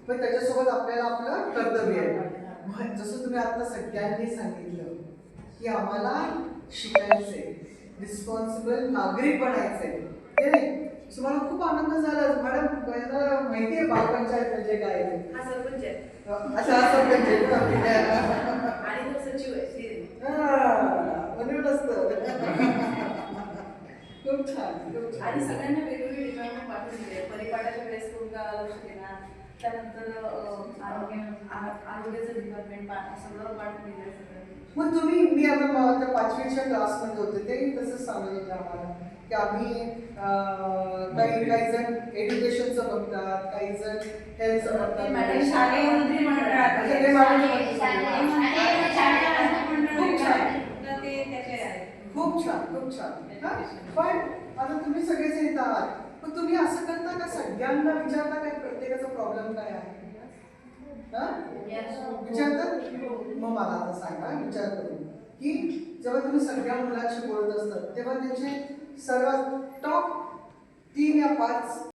पण त्याच्यासोबत आपल्याला आपलं कर्तव्य आहे. जसं तुम्ही आता सगळ्यांनी सांगितलं की आम्हाला शिकायचंय, रिस्पॉन्सिबल नागरिक बनायचंय. तुम्हाला खूप आनंद झाला मॅडम. माहिती आहे बालपंचायत म्हणजे काय? हा सरपंच आहे. अच्छा, हा सरपंच आहे आणि तो सचिव आहे. म्हणून असतं. खूप छान, खूप छान. आणि सगळ्यांना वेगवेगळे डिपार्टमेंट वाटून दिले. परिपाठाच्या वेळेस कोणता लक्ष देणार, त्यानंतर आरोग्याचं डिपार्टमेंट सगळं वाटून दिलं सगळं. मग तुम्ही, मी आता 5वीच्या क्लासमध्ये होते ते तसंच सांगत होते आम्हाला की आम्ही काही जण एज्युकेशनचं बघतात, काही जण हेल्थचं बघतात. शालेय मंत्री मंडळात खूप छान, खूप छान. पण आता तुम्ही सगळेच येत आहात, पण तुम्ही असं करता का सगळ्यांना विचारता काय प्रत्येकाचा प्रॉब्लेम काय आहे? विचारतात? मग मला आता सांगा, विचार करून की जेव्हा तुम्ही सगळ्या मुलांशी बोलत असतात तेव्हा त्यांचे सर्वात टॉप 3 या 5